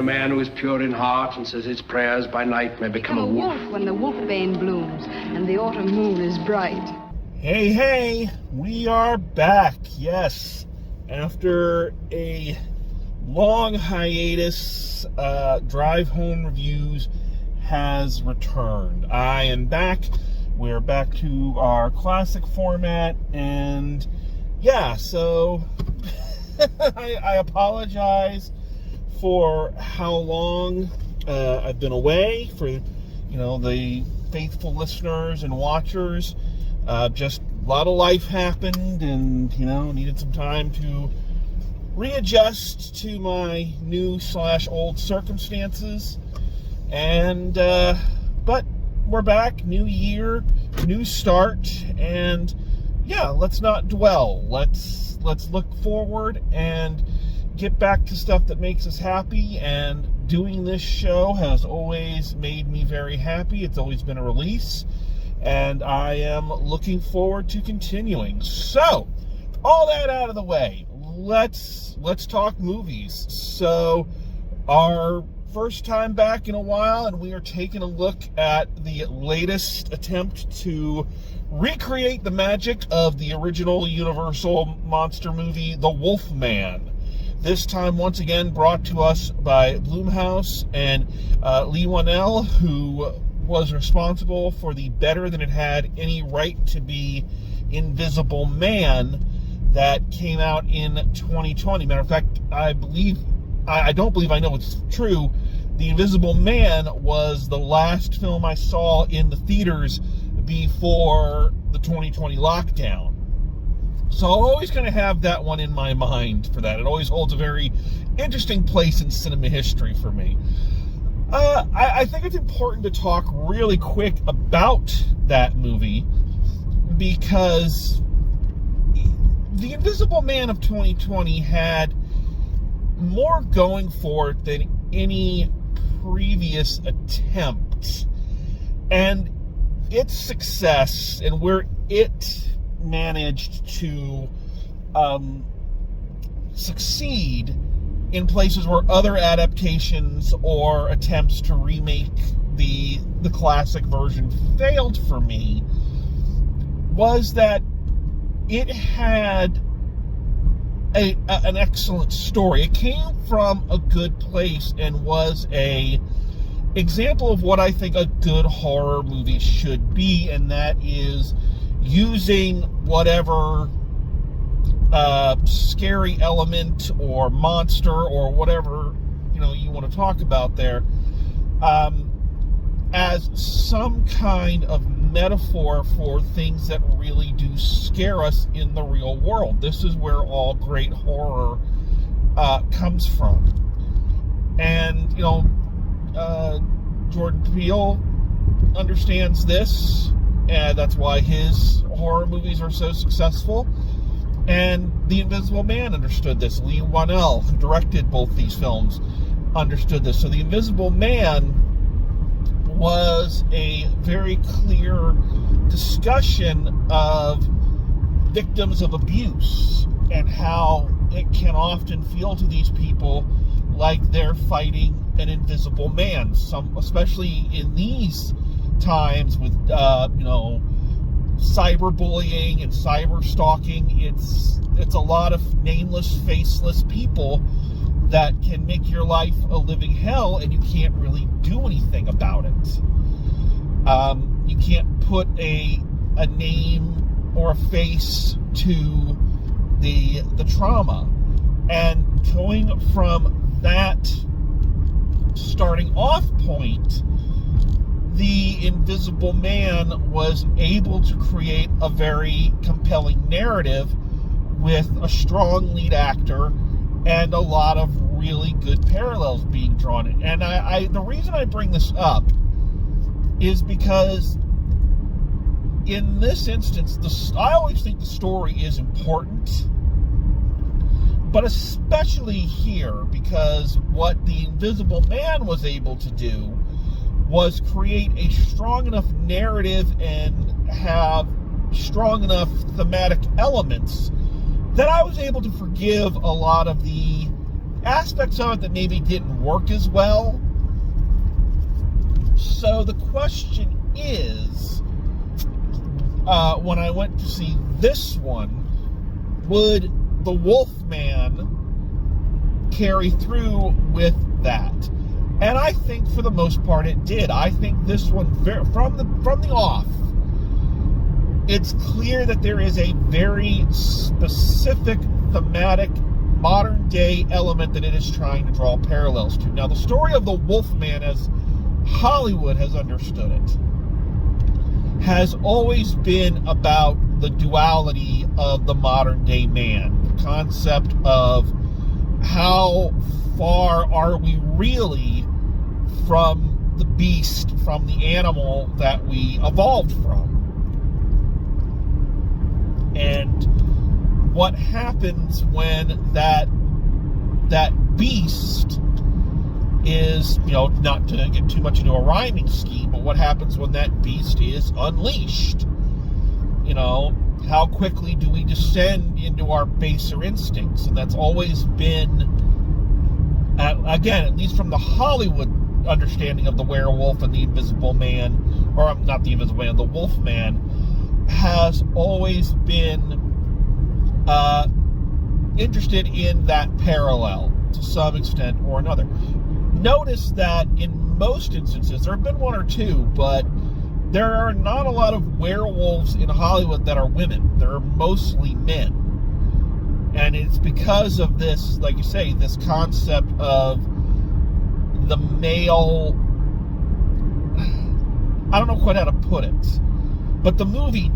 a man who is pure in heart and says his prayers by night may become a wolf. When the wolfbane blooms and the autumn moon is bright. Hey, we are back, yes. After a long hiatus, Drive Home Reviews has returned. I am back. We're back to our classic format, and yeah, so I apologize for how long I've been away. For the faithful listeners and watchers, just a lot of life happened, and needed some time to readjust to my new / old circumstances. And but we're back, new year, new start, and yeah, let's not dwell. Let's look forward and get back to stuff that makes us happy. And doing this show has always made me very happy. It's always been a release, and I am looking forward to continuing. So, all that out of the way, let's talk movies. So, our first time back in a while, and we are taking a look at the latest attempt to recreate the magic of the original Universal monster movie, The Wolfman. This time, once again, brought to us by Blumhouse and Leigh Whannell, who was responsible for the better than it had any right to be Invisible Man that came out in 2020. Matter of fact, I don't believe I know it's true. The Invisible Man was the last film I saw in the theaters before the 2020 lockdown. So I'm always going to have that one in my mind for that. It always holds a very interesting place in cinema history for me. I think it's important to talk really quick about that movie, because The Invisible Man of 2020 had more going for it than any previous attempt. And its success, and where it managed to succeed in places where other adaptations or attempts to remake the classic version failed for me, was that it had an excellent story. It came from a good place and was a example of what I think a good horror movie should be, and that is using whatever scary element or monster or whatever you want to talk about there as some kind of metaphor for things that really do scare us in the real world. This is where all great horror comes from. And Jordan Peele understands this, and that's why his horror movies are so successful. And The Invisible Man understood this. Leigh Whannell, who directed both these films, understood this. So The Invisible Man was a very clear discussion of victims of abuse and how it can often feel to these people like they're fighting an invisible man. Especially in these times with cyberbullying and cyber stalking, it's a lot of nameless, faceless people that can make your life a living hell, and you can't really do anything about it. You can't put a name or a face to the trauma. And going from that starting off point, The Invisible Man was able to create a very compelling narrative with a strong lead actor and a lot of really good parallels being drawn in. And the reason I bring this up is because in this instance, I always think the story is important, but especially here, because what The Invisible Man was able to do was create a strong enough narrative and have strong enough thematic elements that I was able to forgive a lot of the aspects of it that maybe didn't work as well. So the question is, when I went to see this one, would the Wolfman carry through with that? And I think for the most part it did. I think this one, from the off, it's clear that there is a very specific thematic modern day element that it is trying to draw parallels to. Now, the story of the Wolfman, as Hollywood has understood it, has always been about the duality of the modern day man. The concept of how far are we really from the beast, from the animal that we evolved from. And what happens when that beast is, not to get too much into a rhyming scheme, but what happens when that beast is unleashed? How quickly do we descend into our baser instincts? And that's always been, again, at least from the Hollywood understanding of the werewolf and the invisible man, or not the invisible man, the Wolfman, has always been interested in that parallel to some extent or another. Notice that in most instances, there have been one or two, but there are not a lot of werewolves in Hollywood that are women. They're mostly men. And it's because of this, like you say, this concept of the male, I don't know quite how to put it, but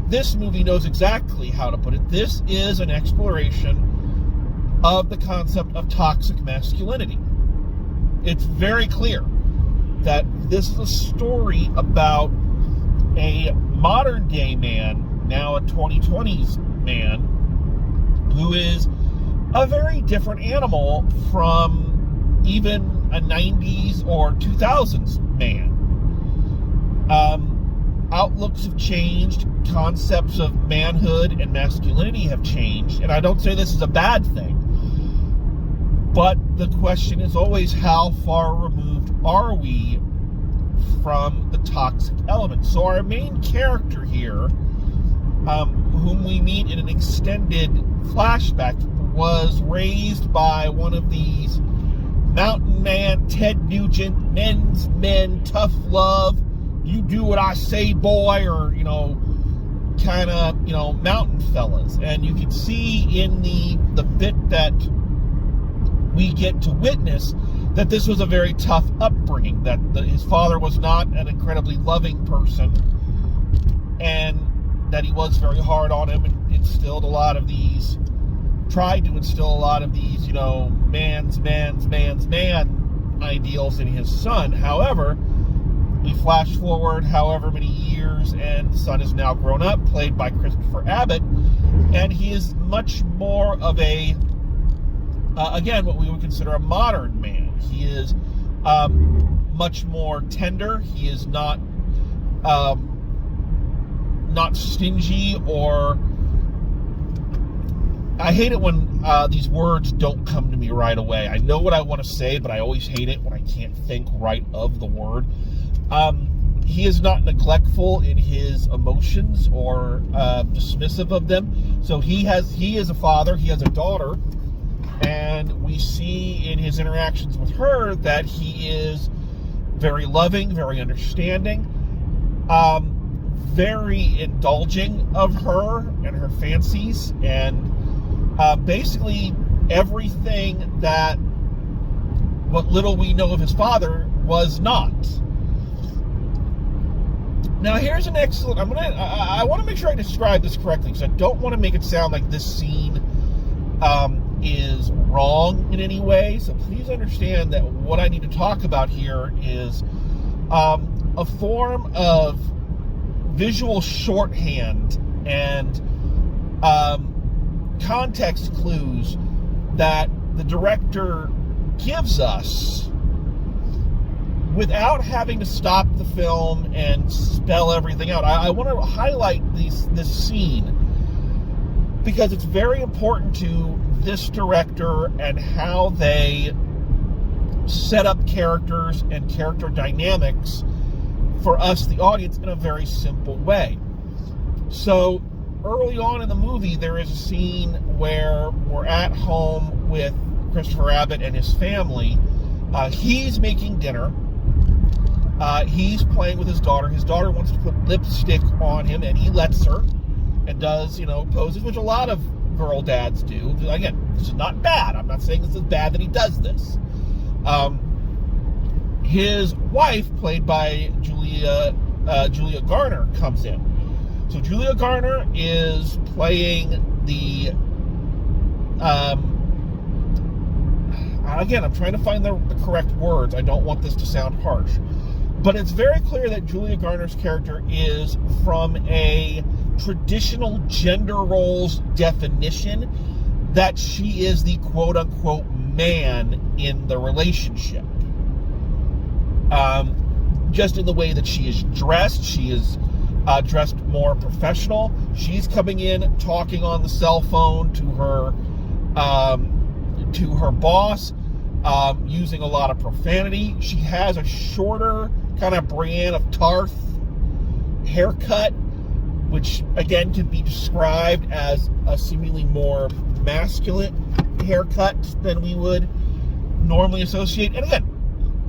this movie knows exactly how to put it. This is an exploration of the concept of toxic masculinity. It's very clear that this is a story about a modern day man, now a 2020s man, who is a very different animal from even a 90s or 2000s man. Outlooks have changed, concepts of manhood and masculinity have changed, and I don't say this is a bad thing, but the question is always, how far removed are we from the toxic element? So our main character here, whom we meet in an extended flashback, was raised by one of these mountain man, Ted Nugent, men's men, tough love, you do what I say, boy, or, kind of, mountain fellas. And you can see in the bit that we get to witness that this was a very tough upbringing, that his father was not an incredibly loving person, and that he was very hard on him and tried to instill a lot of these, man's man ideals in his son. However, we flash forward however many years, and the son is now grown up, played by Christopher Abbott, and he is much more of a, again, what we would consider a modern man. He is much more tender. He is not stingy, or I hate it when these words don't come to me right away. I know what I want to say, but I always hate it when I can't think right of the word. He is not neglectful in his emotions or dismissive of them. So he is a father, he has a daughter, and we see in his interactions with her that he is very loving, very understanding, very indulging of her and her fancies, and basically everything that what little we know of his father was not. Now, here's an excellent, I want to make sure I describe this correctly, because I don't want to make it sound like this scene is wrong in any way. So please understand that what I need to talk about here is a form of visual shorthand and context clues that the director gives us without having to stop the film and spell everything out. I want to highlight this scene because it's very important to this director and how they set up characters and character dynamics for us, the audience, in a very simple way. So early on in the movie, there is a scene where we're at home with Christopher Abbott and his family. He's making dinner. He's playing with his daughter. His daughter wants to put lipstick on him, and he lets her and does, poses, which a lot of girl dads do. Again, this is not bad. I'm not saying this is bad that he does this. His wife, played by Julia Garner, comes in. So Julia Garner is playing the... again, I'm trying to find the correct words. I don't want this to sound harsh. But it's very clear that Julia Garner's character is from a traditional gender roles definition, that she is the quote-unquote man in the relationship. Just in the way that she is dressed. She is dressed more professional. She's coming in, talking on the cell phone to her boss, using a lot of profanity. She has a shorter kind of Brienne of Tarth haircut, which again can be described as a seemingly more masculine haircut than we would normally associate. And again,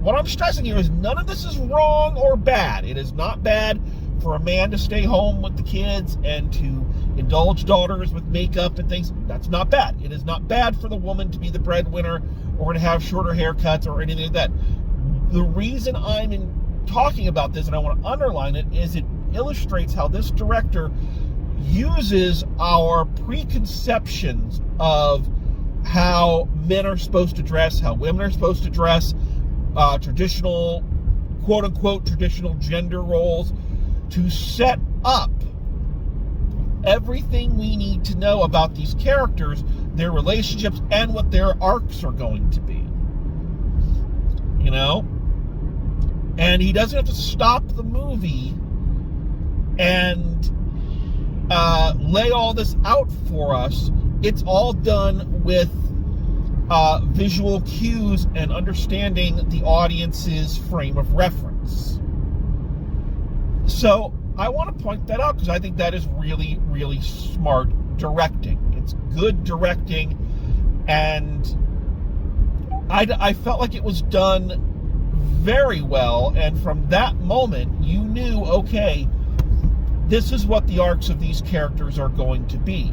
what I'm stressing here is none of this is wrong or bad. It is not bad for a man to stay home with the kids and to indulge daughters with makeup and things. That's not bad. It is not bad for the woman to be the breadwinner or to have shorter haircuts or anything like that. The reason I'm talking about this, and I want to underline it, is it illustrates how this director uses our preconceptions of how men are supposed to dress, how women are supposed to dress, traditional, quote-unquote, traditional gender roles, to set up everything we need to know about these characters, their relationships, and what their arcs are going to be. And he doesn't have to stop the movie and lay all this out for us. It's all done with visual cues and understanding the audience's frame of reference. So I want to point that out because I think that is really, really smart directing. It's good directing, and I felt like it was done very well, and from that moment you knew, okay, this is what the arcs of these characters are going to be.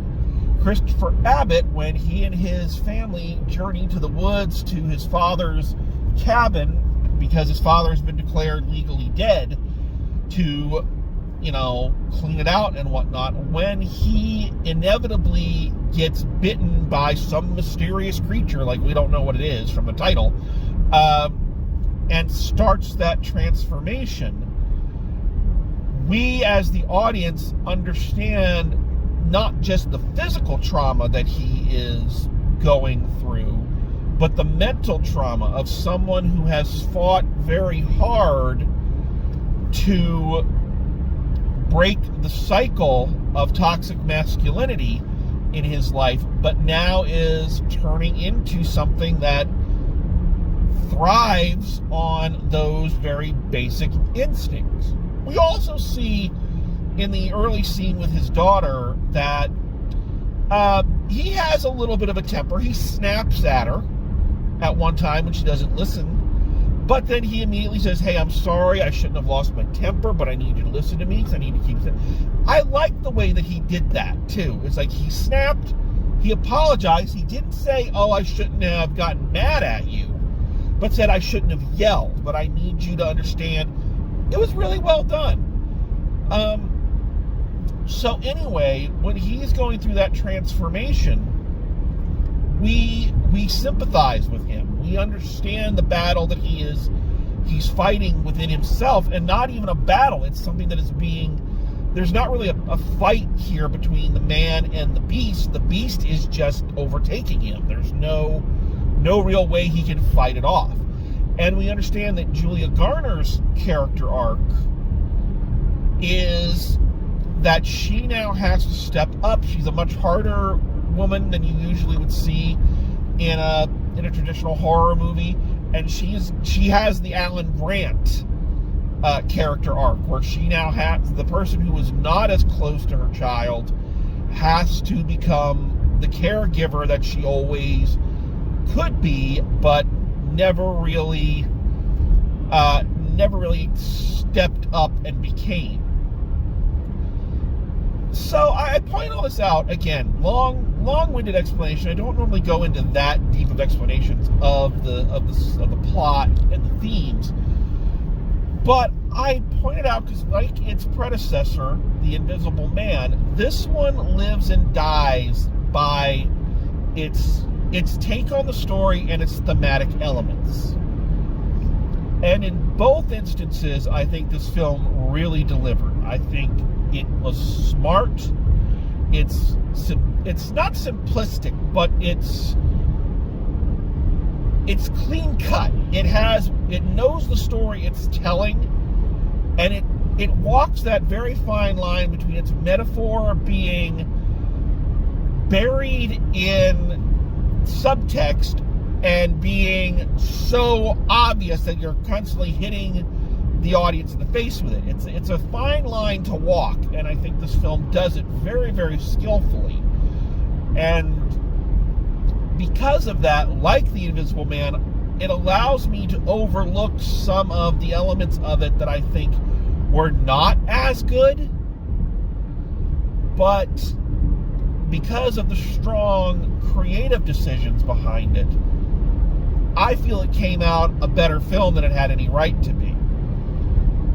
Christopher Abbott, when he and his family journey to the woods to his father's cabin, because his father has been declared legally dead, to, clean it out and whatnot, when he inevitably gets bitten by some mysterious creature, like we don't know what it is from the title, and starts that transformation, we as the audience understand not just the physical trauma that he is going through, but the mental trauma of someone who has fought very hard to break the cycle of toxic masculinity in his life, but now is turning into something that thrives on those very basic instincts. We also see in the early scene with his daughter that he has a little bit of a temper. He snaps at her at one time when she doesn't listen, but then he immediately says, hey, I'm sorry, I shouldn't have lost my temper, but I need you to listen to me because I need to keep it. I like the way that he did that too. It's like he snapped, he apologized, he didn't say, oh, I shouldn't have gotten mad at you, but said I shouldn't have yelled, but I need you to understand. It was really well done. So anyway, when he's going through that transformation, we sympathize with him. We understand the battle that he's fighting within himself, and not even a battle. It's something that is there's not really a fight here between the man and the beast. The beast is just overtaking him. There's no real way he can fight it off. And we understand that Julia Garner's character arc is that she now has to step up. She's a much harder woman than you usually would see in a traditional horror movie, and she has the Alan Grant character arc, where she now has the person who was not as close to her child has to become the caregiver that she always could be, but never really stepped up and became. So I point all this out again, long-winded explanation. I don't normally go into that deep of explanations of the plot and the themes, but I pointed out because, like its predecessor, The Invisible Man, this one lives and dies by its take on the story and its thematic elements. And in both instances, I think this film really delivered. I think it was smart. It's not simplistic, but it's clean cut. It knows the story it's telling, and it walks that very fine line between its metaphor being buried in subtext and being so obvious that you're constantly hitting the audience in the face with it. It's a fine line to walk, and I think this film does it very, very skillfully. And because of that, like The Invisible Man, it allows me to overlook some of the elements of it that I think were not as good, but because of the strong creative decisions behind it, I feel it came out a better film than it had any right to be.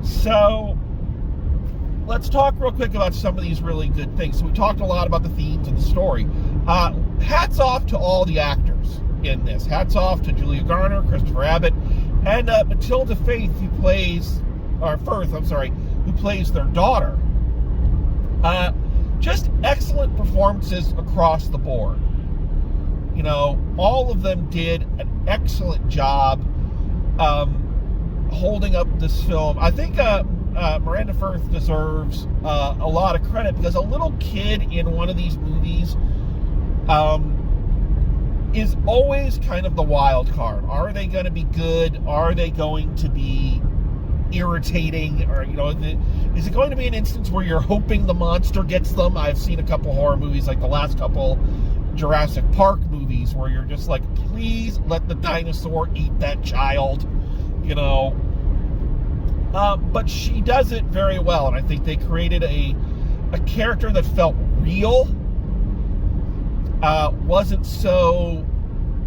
So let's talk real quick about some of these really good things. So we talked a lot about the themes and the story. Hats off to all the actors in this. Hats off to Julia Garner, Christopher Abbott, and Matilda Firth, who plays their daughter. Just excellent performances across the board. You know, all of them did an excellent job holding up this film. I think Miranda Firth deserves a lot of credit, because a little kid in one of these movies is always kind of the wild card. Are they going to be good? Are they going to be irritating? Or, you know, is it going to be an instance where you're hoping the monster gets them? I've seen a couple horror movies, like the last couple Jurassic Park movies, where you're just like, please let the dinosaur eat that child, you know. But she does it very well, and I think they created a character that felt real, wasn't so,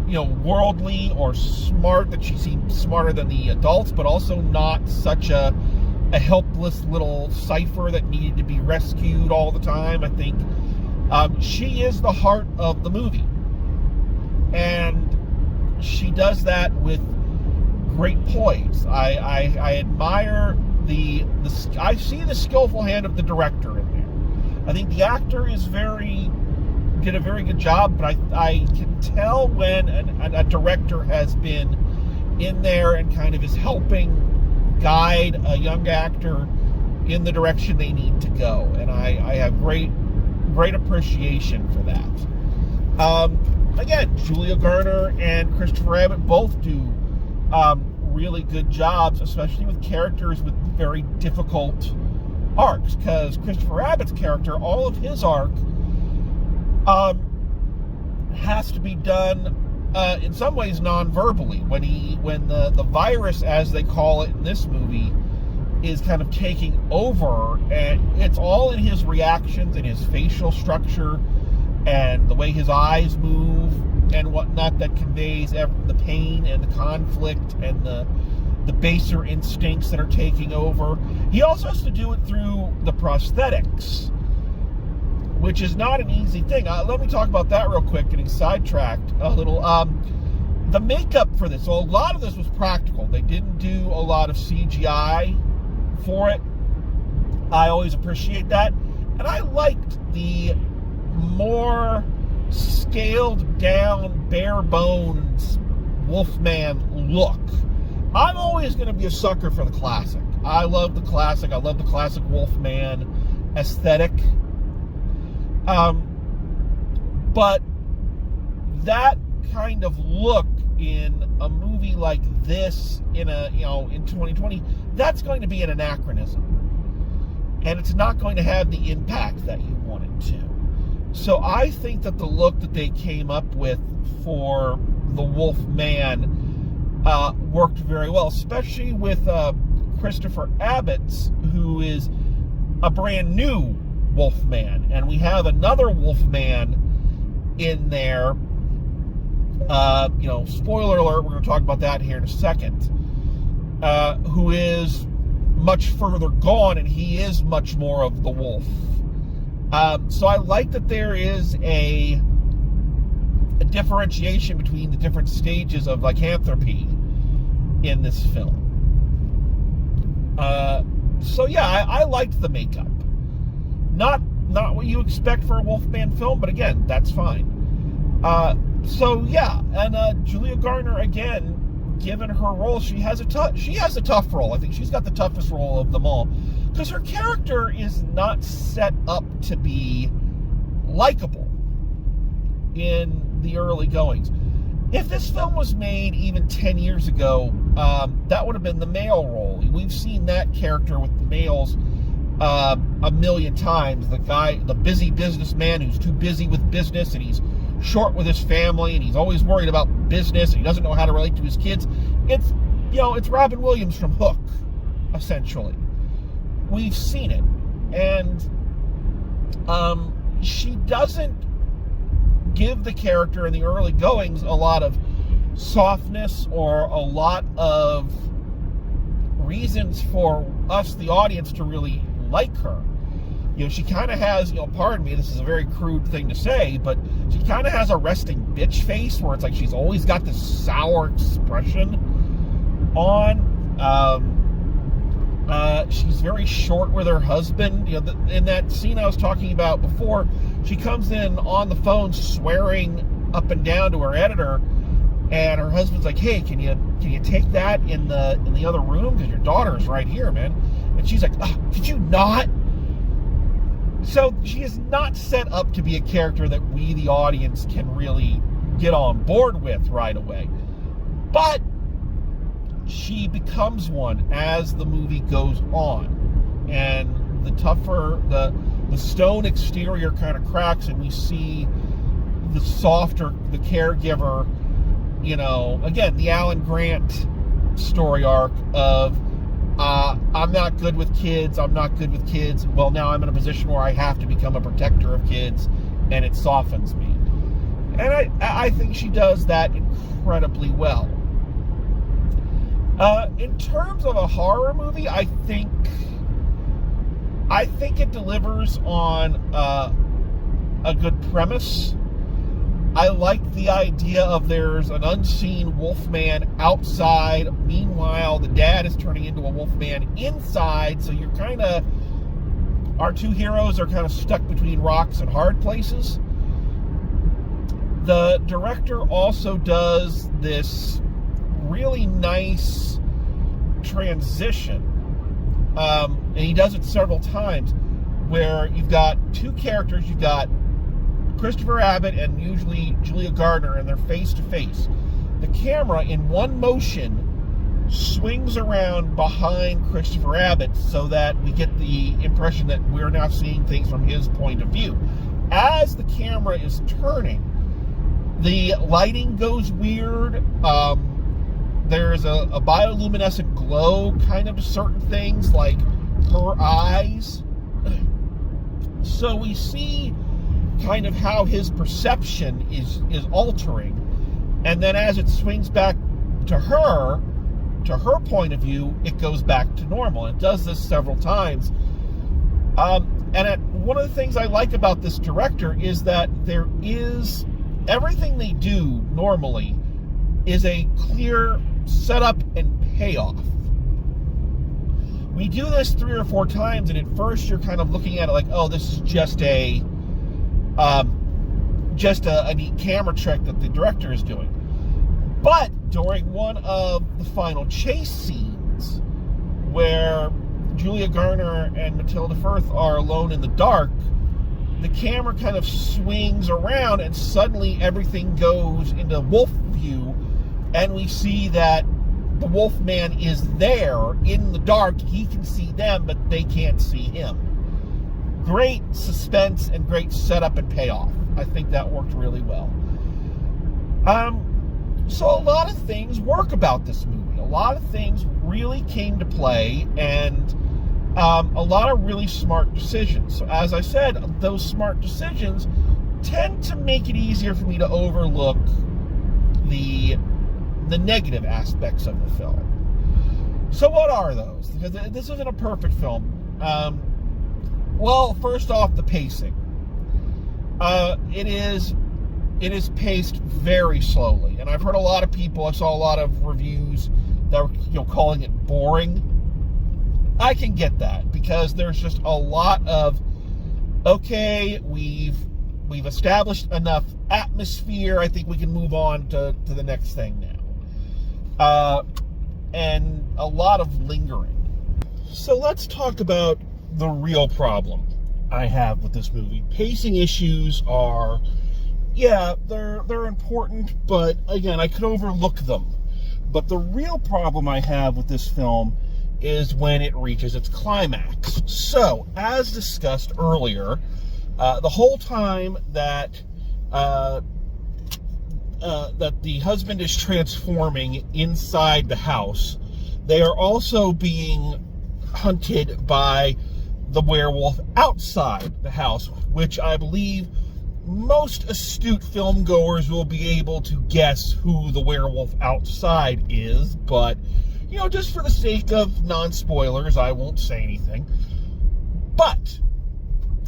you know, worldly or smart that she seemed smarter than the adults, but also not such a helpless little cipher that needed to be rescued all the time. I think she is the heart of the movie, and she does that with great poise. I admire I see the skillful hand of the director in there. I think the actor did a very good job, but I can tell when a director has been in there and kind of is helping guide a young actor in the direction they need to go, and I have great appreciation for that. Again, Julia Garner and Christopher Abbott both do really good jobs, especially with characters with very difficult arcs, because Christopher Abbott's character, all of his arc has to be done in some ways non-verbally. When the virus, as they call it in this movie, is kind of taking over, and it's all in his reactions and his facial structure and the way his eyes move and whatnot that conveys the pain and the conflict and the baser instincts that are taking over. He also has to do it through the prosthetics, which is not an easy thing. Let me talk about that real quick, getting sidetracked a little. The makeup for this, so a lot of this was practical. They didn't do a lot of CGI for it. I always appreciate that. And I liked the more scaled down, bare bones Wolfman look. I'm always going to be a sucker for the classic. I love the classic. I love the classic Wolfman. aesthetic. But that kind of look in a movie like this in 2020, that's going to be an anachronism. And it's not going to have the impact that you want it to. So I think that the look that they came up with for the Wolf Man worked very well, especially with Christopher Abbott, who is a brand new Wolfman. And we have another Wolfman in there. Spoiler alert, we're going to talk about that here in a second, who is much further gone, and he is much more of the wolf. So I like that there is a differentiation between the different stages of lycanthropy in this film. I liked the makeup. Not what you expect for a Wolfman film, but again, that's fine. Julia Garner, again, given her role, she has a tough role. I think she's got the toughest role of them all, because her character is not set up to be likable in the early goings. If this film was made even 10 years ago, that would have been the male role. We've seen that character with the males a million times. The busy businessman who's too busy with business, and he's short with his family, and he's always worried about business, and he doesn't know how to relate to his kids. It's Robin Williams from Hook, essentially. We've seen it. And she doesn't give the character in the early goings a lot of softness or a lot of reasons for us, the audience, to really like her. She kind of has, pardon me, this is a very crude thing to say, but she kind of has a resting bitch face where it's like she's always got this sour expression on. She's very short with her husband. In that scene I was talking about before, she comes in on the phone swearing up and down to her editor, and her husband's like, "Hey, can you take that in the other room, because your daughter's right here, man." And she's like, "Oh, could you not?" So she is not set up to be a character that we, the audience, can really get on board with right away. But she becomes one as the movie goes on. And the tougher, the stone exterior kind of cracks, and we see the softer, the caregiver, again, the Alan Grant story arc of, I'm not good with kids. Well, now I'm in a position where I have to become a protector of kids, and it softens me. And I think she does that incredibly well. In terms of a horror movie, I think it delivers on a good premise. I like the idea of there's an unseen wolfman outside. Meanwhile, the dad is turning into a wolfman inside. So our two heroes are kind of stuck between rocks and hard places. The director also does this really nice transition. And he does it several times, where you've got two characters. You've got Christopher Abbott and usually Julia Garner, and they're face to face. The camera, in one motion, swings around behind Christopher Abbott so that we get the impression that we're now seeing things from his point of view. As the camera is turning, the lighting goes weird. There's a bioluminescent glow kind of to certain things, like her eyes. So we see kind of how his perception is altering, and then as it swings back to her point of view, it goes back to normal. It does this several times, one of the things I like about this director is that there is everything they do normally is a clear setup and payoff. We do this 3 or 4 times, and at first you're kind of looking at it like, oh, this is just a neat camera trick that the director is doing. But during one of the final chase scenes, where Julia Garner and Matilda Firth are alone in the dark, the camera kind of swings around and suddenly everything goes into wolf view, and we see that the wolf man is there in the dark. He can see them, but they can't see him. Great suspense and great setup and payoff. I think that worked really well. So a lot of things work about this movie. A lot of things really came to play, and a lot of really smart decisions. So as I said, those smart decisions tend to make it easier for me to overlook the negative aspects of the film. So what are those? Because this isn't a perfect film. Well, first off, the pacing. It is paced very slowly, and I've heard a lot of people. I saw a lot of reviews that were, calling it boring. I can get that, because there's just a lot of, okay, we've established enough atmosphere. I think we can move on to the next thing now, and a lot of lingering. So let's talk about the real problem I have with this movie. Pacing issues are, yeah, they're important, but again, I could overlook them. But the real problem I have with this film is when it reaches its climax. So, as discussed earlier, the whole time that the husband is transforming inside the house, they are also being hunted by the werewolf outside the house, which I believe most astute film goers will be able to guess who the werewolf outside is, but, just for the sake of non-spoilers, I won't say anything. But,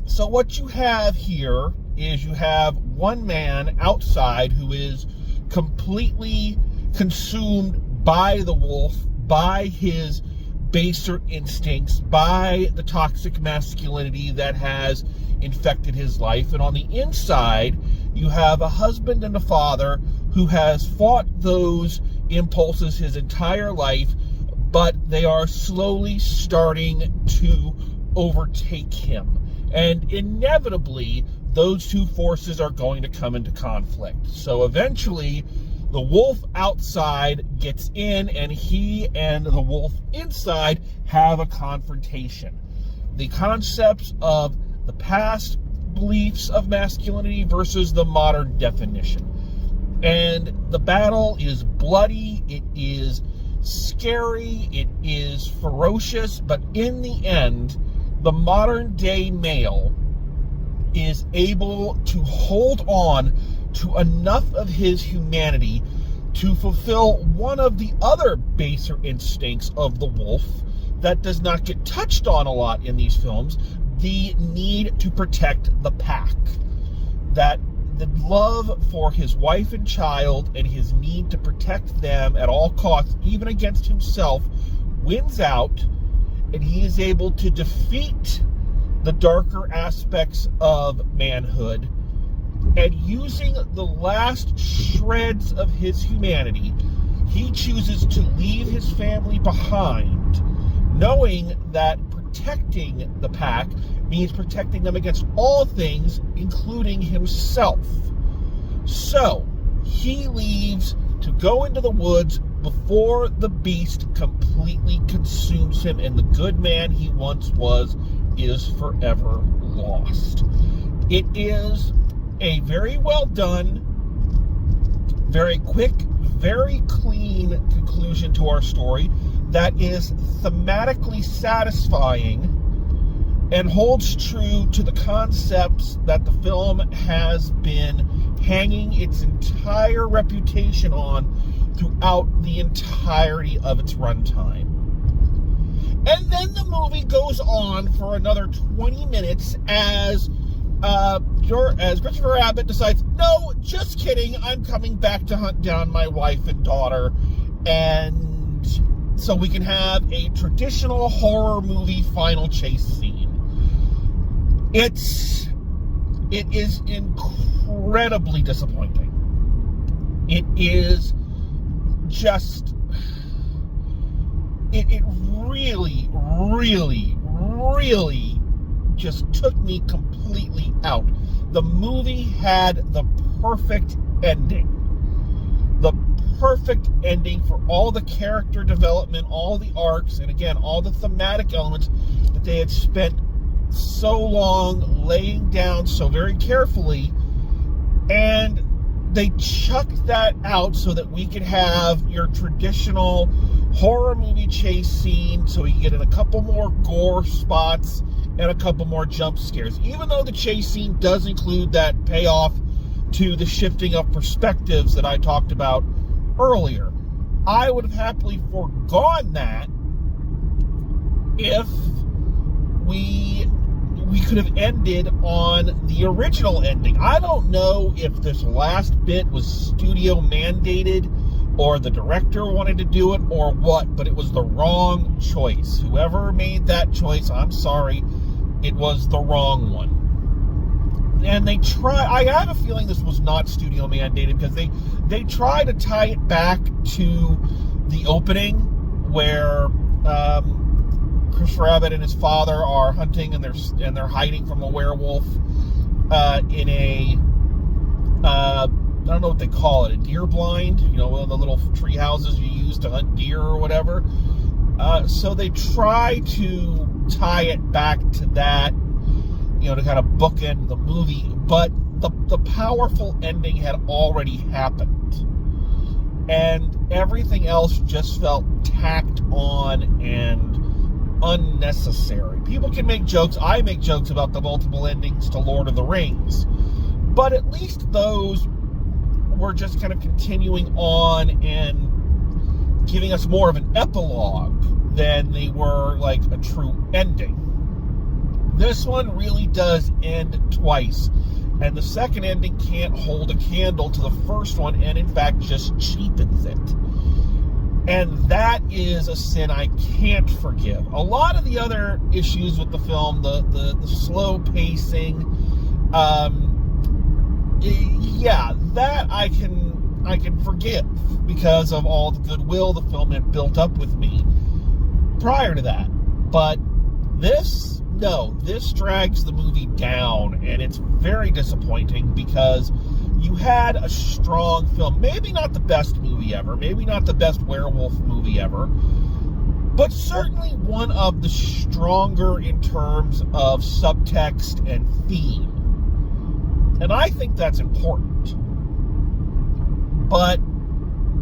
so what you have here is you have one man outside who is completely consumed by the wolf, by his baser instincts, by the toxic masculinity that has infected his life. And on the inside, you have a husband and a father who has fought those impulses his entire life, but they are slowly starting to overtake him. And inevitably, those two forces are going to come into conflict. So eventually, the wolf outside gets in, and he and the wolf inside have a confrontation. The concepts of the past beliefs of masculinity versus the modern definition. And the battle is bloody, it is scary, it is ferocious, but in the end, the modern day male is able to hold on to enough of his humanity to fulfill one of the other baser instincts of the wolf that does not get touched on a lot in these films, the need to protect the pack. That the love for his wife and child and his need to protect them at all costs, even against himself, wins out, and he is able to defeat the darker aspects of manhood, and using the last shreds of his humanity, he chooses to leave his family behind, knowing that protecting the pack means protecting them against all things, including himself. So, he leaves to go into the woods before the beast completely consumes him, and the good man he once was is forever lost. It is a very well done, very quick, very clean conclusion to our story that is thematically satisfying and holds true to the concepts that the film has been hanging its entire reputation on throughout the entirety of its runtime. And then the movie goes on for another 20 minutes as Christopher Abbott decides, no, just kidding, I'm coming back to hunt down my wife and daughter, and so we can have a traditional horror movie final chase scene. It is incredibly disappointing. It is just, it really, really, really just took me completely out. The movie had the perfect ending. The perfect ending for all the character development, all the arcs, and again, all the thematic elements that they had spent so long laying down so very carefully. And they chucked that out so that we could have your traditional horror movie chase scene, so we could get in a couple more gore spots and a couple more jump scares. Even though the chase scene does include that payoff to the shifting of perspectives that I talked about earlier, I would have happily foregone that if we could have ended on the original ending. I don't know if this last bit was studio mandated or the director wanted to do it or what, but it was the wrong choice. Whoever made that choice, I'm sorry, it was the wrong one. And they try, I have a feeling this was not studio mandated, because they try to tie it back to the opening where Chris Rabbit and his father are hunting, and they're hiding from a werewolf in a I don't know what they call it, a deer blind, one of the little tree houses you use to hunt deer or whatever. So they try to tie it back to that, to kind of bookend the movie, but the powerful ending had already happened, and everything else just felt tacked on and unnecessary. People can make jokes. I make jokes about the multiple endings to Lord of the Rings, but at least those were just kind of continuing on and giving us more of an epilogue than they were like a true ending. This one really does end twice, and the second ending can't hold a candle to the first one, and in fact just cheapens it. And that is a sin I can't forgive. A lot of the other issues with the film, the slow pacing, that I can forgive because of all the goodwill the film had built up with me prior to that. But this drags the movie down, and it's very disappointing because you had a strong film. Maybe not the best movie ever, maybe not the best werewolf movie ever, but certainly one of the stronger in terms of subtext and theme. And I think that's important. But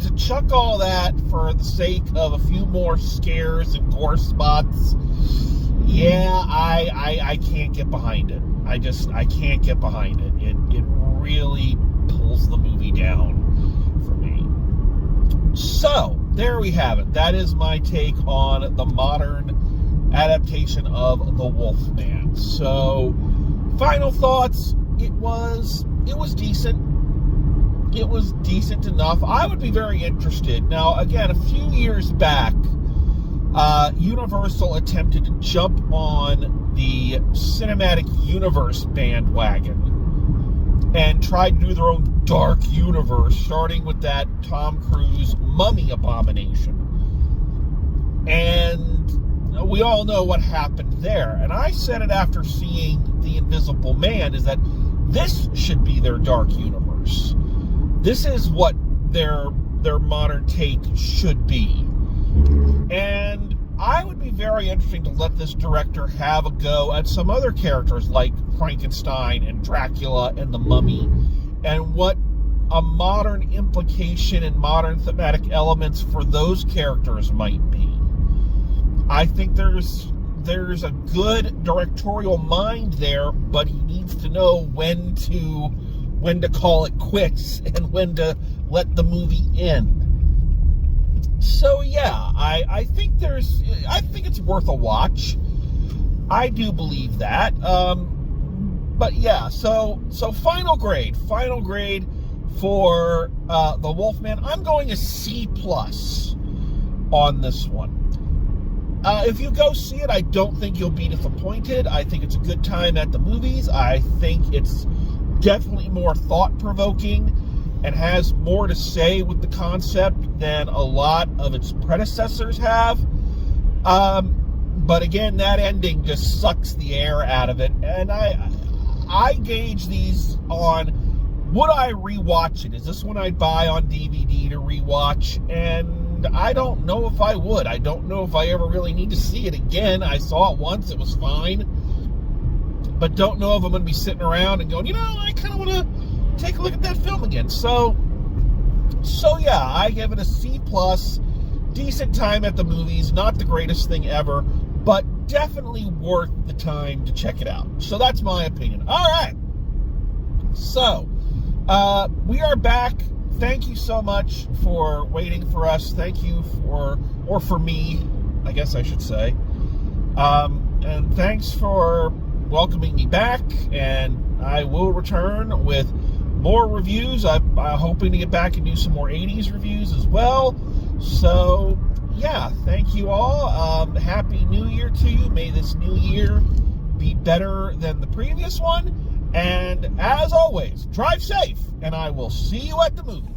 to chuck all that for the sake of a few more scares and gore spots, I can't get behind it. I can't get behind it. It really pulls the movie down for me. So, there we have it. That is my take on the modern adaptation of The Wolfman. So, final thoughts. It was decent. It was decent enough. I would be very interested. Now, again, a few years back, Universal attempted to jump on the cinematic universe bandwagon and tried to do their own dark universe, starting with that Tom Cruise Mummy abomination. And we all know what happened there. And I said it after seeing The Invisible Man, is that this should be their dark universe. This is what their modern take should be. And I would be very interesting to let this director have a go at some other characters like Frankenstein and Dracula and the Mummy, and what a modern implication and modern thematic elements for those characters might be. I think there's a good directorial mind there, but he needs to know when to call it quits and when to let the movie end. So yeah, I think it's worth a watch. I do believe that. But yeah, so final grade for The Wolfman. I'm going a C+ on this one. If you go see it, I don't think you'll be disappointed. I think it's a good time at the movies. I think it's definitely more thought-provoking and has more to say with the concept than a lot of its predecessors have. But again, that ending just sucks the air out of it. And I gauge these on, would I rewatch it? Is this one I'd buy on DVD to rewatch? And I don't know if I would. I don't know if I ever really need to see it again. I saw it once, it was fine. But don't know if I'm going to be sitting around and going, I kind of want to take a look at that film again. So yeah, I give it a C+. Decent time at the movies, not the greatest thing ever, but definitely worth the time to check it out. So that's my opinion. All right. So, we are back. Thank you so much for waiting for us. Thank you for me, I guess I should say. And thanks for welcoming me back, and I will return with more reviews. I'm hoping to get back and do some more 80s reviews as well. So, yeah, thank you all. Happy New Year to you. May this new year be better than the previous one. And as always, drive safe, and I will see you at the movies.